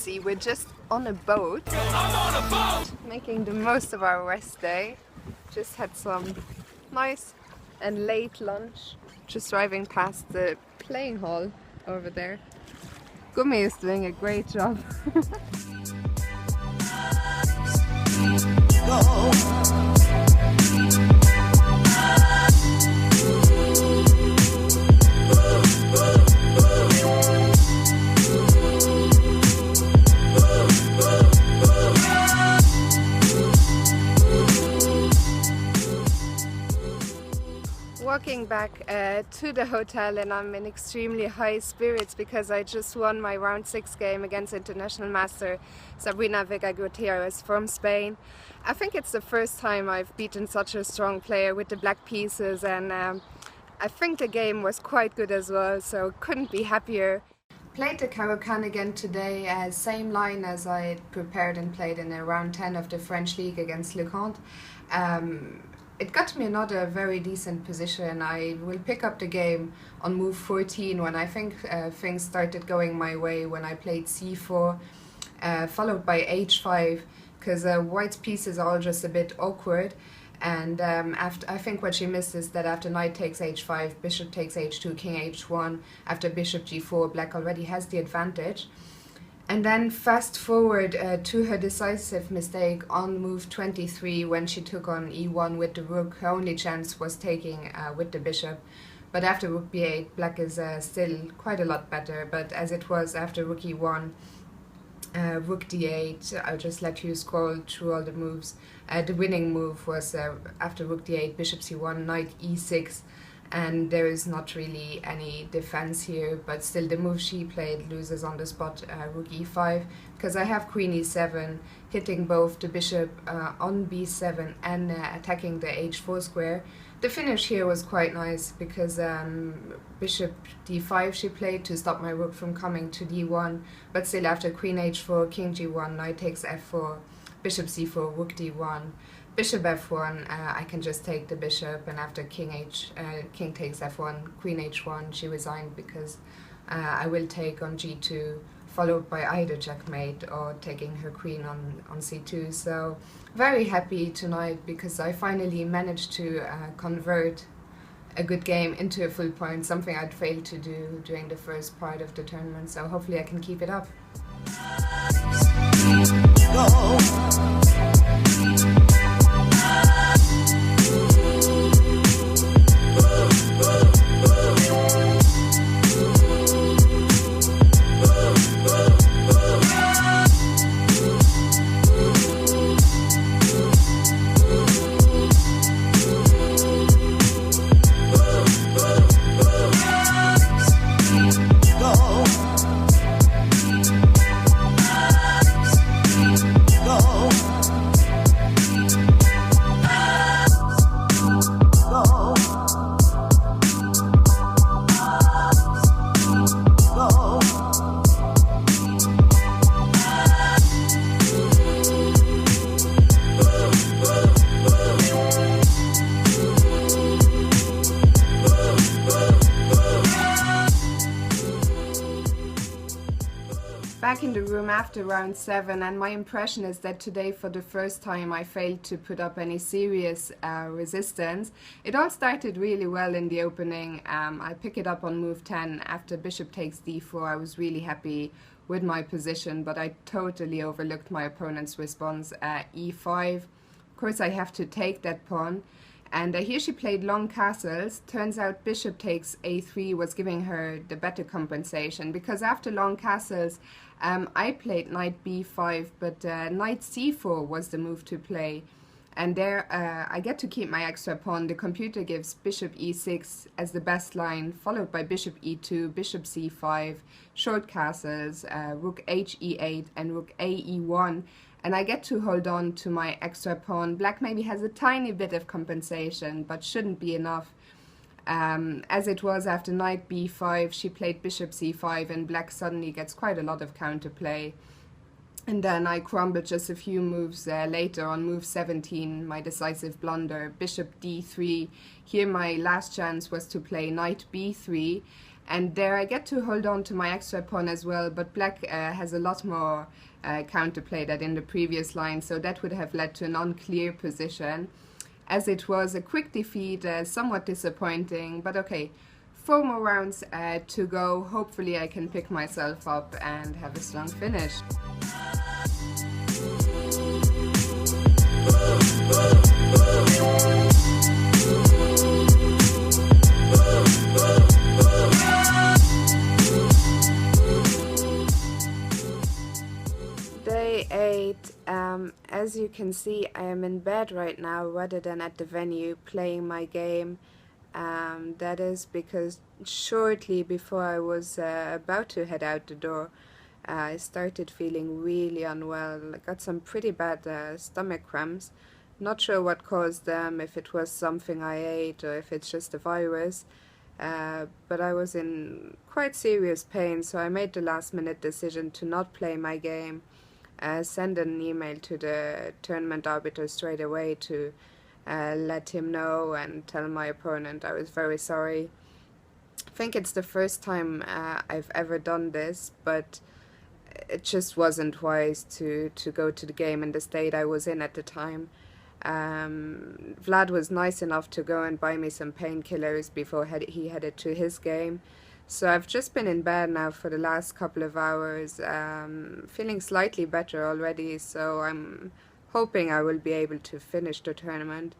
see, we're just on a boat. I'm on a boat! Making the most of our rest day. Just had some nice and late lunch. Just driving past the playing hall over there. Gummi is doing a great job. Walking back to the hotel, and I'm in extremely high spirits because I just won my round 6 game against international master Sabrina Vega-Gutierrez from Spain. I think it's the first time I've beaten such a strong player with the black pieces, and I think the game was quite good as well, so couldn't be happier. Played the Caro-Kann again today, same line as I prepared and played in round 10 of the French League against Le Comte. It got me another very decent position. I will pick up the game on move 14 when I think things started going my way when I played c4, followed by h5, because white's pieces are all just a bit awkward. And I think what she missed is that after knight takes h5, bishop takes h2, king h1, after bishop g4, black already has the advantage. And then fast forward to her decisive mistake on move 23 when she took on e1 with the rook. Her only chance was taking with the bishop. But after rook b8, black is still quite a lot better. But as it was after rook e1, rook d8, I'll just let you scroll through all the moves. The winning move was after rook d8, bishop c1, knight e6. And there is not really any defense here, but still the move she played loses on the spot, rook e5, because I have queen e7, hitting both the bishop on b7 and attacking the h4 square. The finish here was quite nice, because bishop d5 she played to stop my rook from coming to d1, but still after queen h4, king g1, knight takes f4, bishop c4, rook d1. Bishop f1, I can just take the bishop, and after king takes f1, queen h1, she resigned because I will take on g2, followed by either checkmate or taking her queen on c2. So very happy tonight because I finally managed to convert a good game into a full point, something I'd failed to do during the first part of the tournament, so hopefully I can keep it up. Back in the room after round 7, and my impression is that today for the first time I failed to put up any serious resistance. It all started really well in the opening. I pick it up on move 10 after bishop takes d4. I was really happy with my position, but I totally overlooked my opponent's response at e5. Of course I have to take that pawn. And here she played long castles. Turns out bishop takes a3 was giving her the better compensation, because after long castles I played knight b5, but knight c4 was the move to play. And there I get to keep my extra pawn. The computer gives bishop e6 as the best line, followed by bishop e2, bishop c5, short castles, rook h e8 and rook a e1. And I get to hold on to my extra pawn. Black maybe has a tiny bit of compensation, but shouldn't be enough. As it was after knight b5, she played bishop c5, and black suddenly gets quite a lot of counterplay. And then I crumbled just a few moves later on move 17, my decisive blunder, bishop d3. Here my last chance was to play knight b3, And there I get to hold on to my extra pawn as well, but black has a lot more counterplay than in the previous line, so that would have led to an unclear position. As it was a quick defeat, somewhat disappointing, but okay. 4 more rounds to go. Hopefully I can pick myself up and have a strong finish. Day 8. As you can see, I am in bed right now rather than at the venue playing my game. That is because shortly before I was about to head out the door, I started feeling really unwell. I got some pretty bad stomach cramps. Not sure what caused them, if it was something I ate or if it's just a virus. But I was in quite serious pain, so I made the last minute decision to not play my game. Send an email to the tournament arbiter straight away to let him know and tell my opponent I was very sorry. I think it's the first time I've ever done this, but it just wasn't wise to go to the game in the state I was in at the time. Vlad was nice enough to go and buy me some painkillers before he headed to his game. So I've just been in bed now for the last couple of hours, feeling slightly better already, so I'm hoping I will be able to finish the tournament.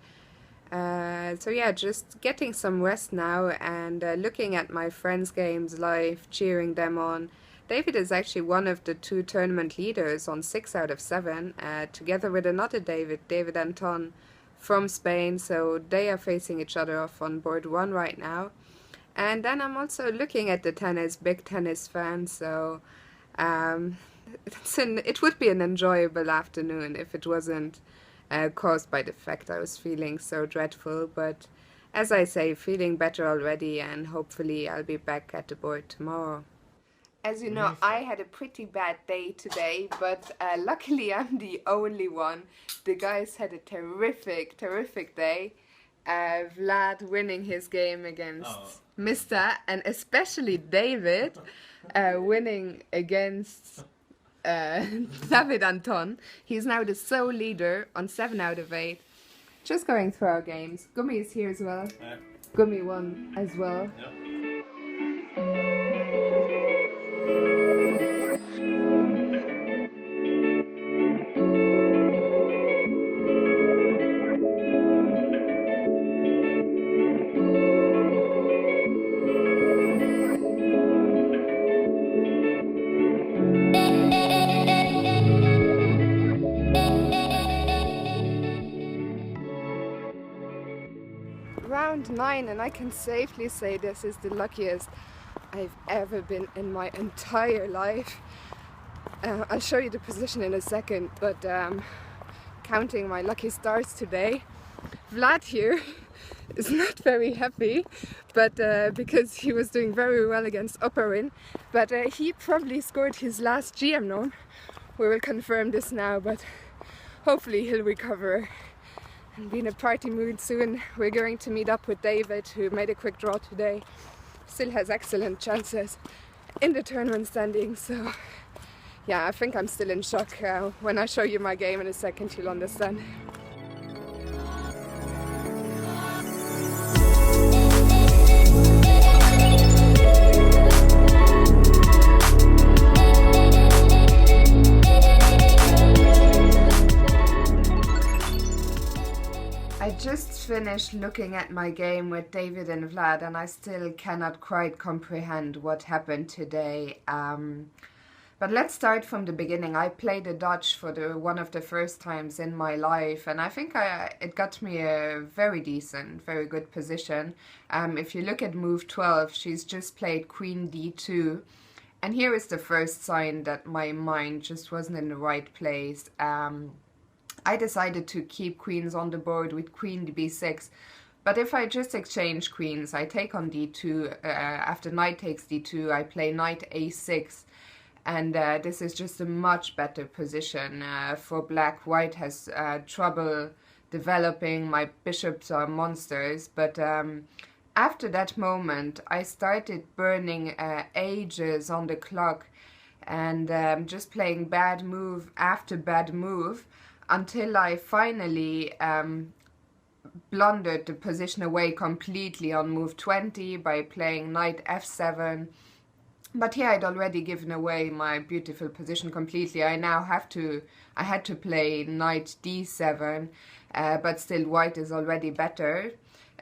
So yeah, just getting some rest now and looking at my friends' games live, cheering them on. David is actually one of the 2 tournament leaders on 6 out of 7, together with another David, Steil-Antoni from Spain, so they are facing each other off on board 1 right now. And then I'm also looking at the tennis, big tennis fan, so it would be an enjoyable afternoon if it wasn't caused by the fact I was feeling so dreadful. But as I say, feeling better already, and hopefully I'll be back at the board tomorrow. As you know, I had a pretty bad day today, but luckily I'm the only one. The guys had a terrific day. Vlad winning his game against Mr. and especially David winning against Steil-Antoni. He's now the sole leader on 7 out of 8. Just going through our games. Gummi is here as well. Gummi won as well. Round 9, and I can safely say this is the luckiest I've ever been in my entire life. I'll show you the position in a second, but counting my lucky stars today, Vlad here is not very happy, but because he was doing very well against Oparin, but he probably scored his last GM norm. We will confirm this now, but hopefully he'll recover and be in a party mood soon. We're going to meet up with David, who made a quick draw today. Still has excellent chances in the tournament standings, so yeah, I think I'm still in shock. When I show you my game in a second, you'll understand. I just finished looking at my game with David and Vlad, and I still cannot quite comprehend what happened today. But let's start from the beginning. I played a Dutch for one of the first times in my life, and I think it got me a very decent, very good position. If you look at move 12, she's just played Queen D2, and here is the first sign that my mind just wasn't in the right place. I decided to keep queens on the board with Queen B6, but if I just exchange queens, I take on D2, after knight takes D2, I play knight A6, and this is just a much better position for black. White has trouble developing, my bishops are monsters, but after that moment, I started burning ages on the clock and just playing bad move after bad move until I finally blundered the position away completely on move 20 by playing knight f7. But here I'd already given away my beautiful position completely. I had to play knight d7, but still white is already better.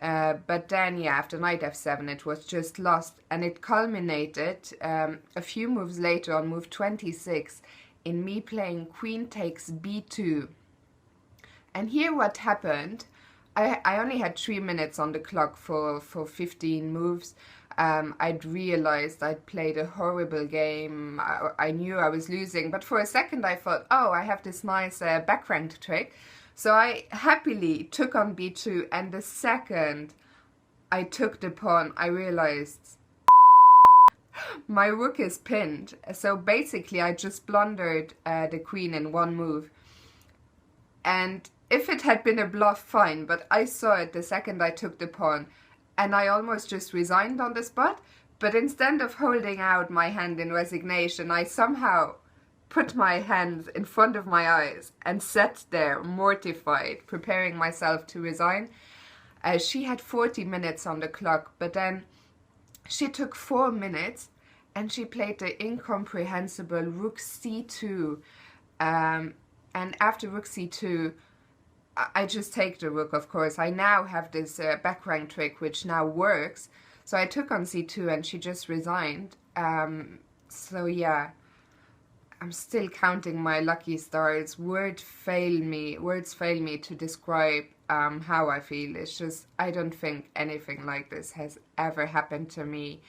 But then, yeah, after knight f7 it was just lost, and it culminated a few moves later on move 26 in me playing queen takes b2. And here what happened, I only had 3 minutes on the clock for 15 moves. I'd realized I'd played a horrible game. I knew I was losing, but for a second I thought, oh, I have this nice back-ranked trick. So I happily took on b2, and the second I took the pawn, I realized my rook is pinned. So basically I just blundered the queen in one move. And if it had been a bluff, fine, but I saw it the second I took the pawn, and I almost just resigned on the spot. But instead of holding out my hand in resignation, I somehow put my hands in front of my eyes and sat there mortified, preparing myself to resign. She had 40 minutes on the clock, but then she took 4 minutes and she played the incomprehensible rook c2. And after rook c2, I just take the rook, of course. I now have this back rank trick which now works. So I took on c2 and she just resigned. So yeah, I'm still counting my lucky stars. Words fail me to describe how I feel. It's just, I don't think anything like this has ever happened to me.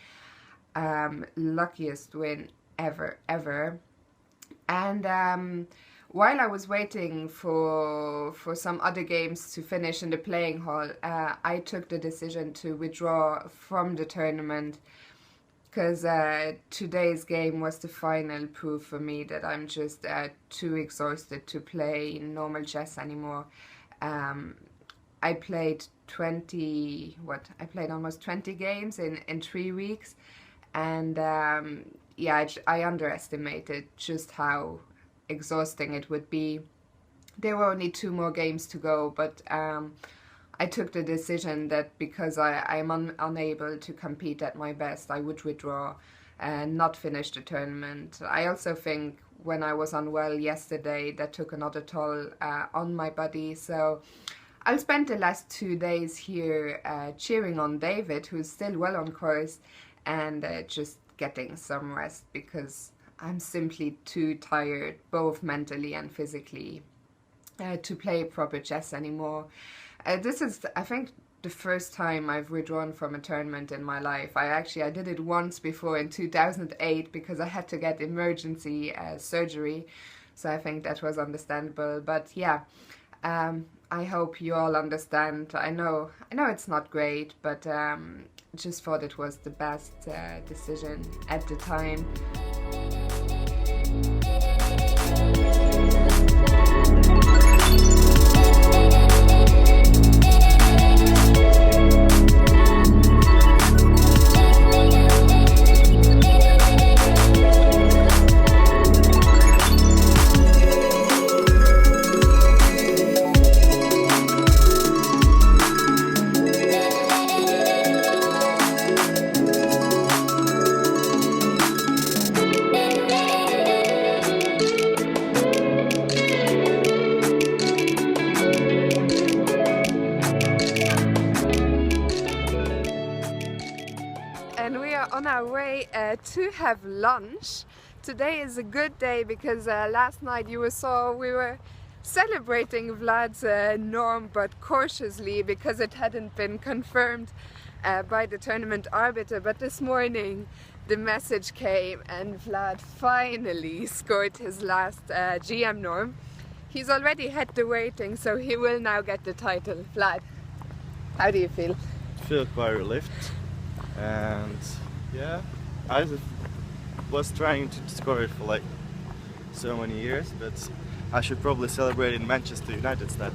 Luckiest win ever. And while I was waiting for some other games to finish in the playing hall, I took the decision to withdraw from the tournament, because today's game was the final proof for me that I'm just too exhausted to play normal chess anymore. I played almost 20 games in 3 weeks, and yeah, I underestimated just how exhausting it would be. There were only 2 more games to go, but I took the decision that because I'm unable to compete at my best, I would withdraw and not finish the tournament. I also think when I was unwell yesterday, that took another toll on my body. So I'll spend the last 2 days here cheering on David, who's still well on course, and just getting some rest, because I'm simply too tired, both mentally and physically, to play proper chess anymore. This is, I think, the first time I've withdrawn from a tournament in my life. I did it once before in 2008 because I had to get emergency surgery, so I think that was understandable. But yeah, I hope you all understand. I know it's not great, but just thought it was the best decision at the time. And we are on our way to have lunch. Today is a good day because last night you saw we were celebrating Vlad's norm, but cautiously, because it hadn't been confirmed by the tournament arbiter. But this morning the message came and Vlad finally scored his last GM norm. He's already had the waiting, so he will now get the title. Vlad, how do you feel? I feel quite relieved. And yeah, I was trying to score it for like so many years, but I should probably celebrate in Manchester United instead.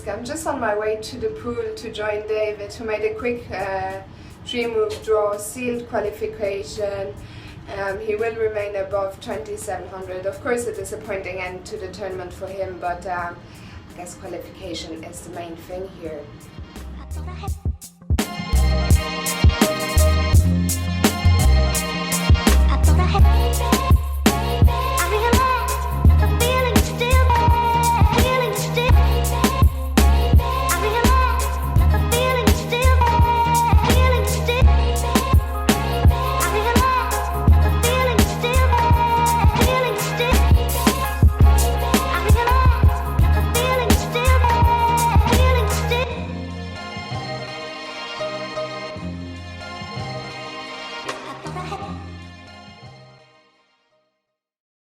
risk. I'm just on my way to the pool to join David, who made a quick 3-move draw, sealed qualification. He will remain above 2700. Of course, a disappointing end to the tournament for him, but I guess qualification is the main thing here.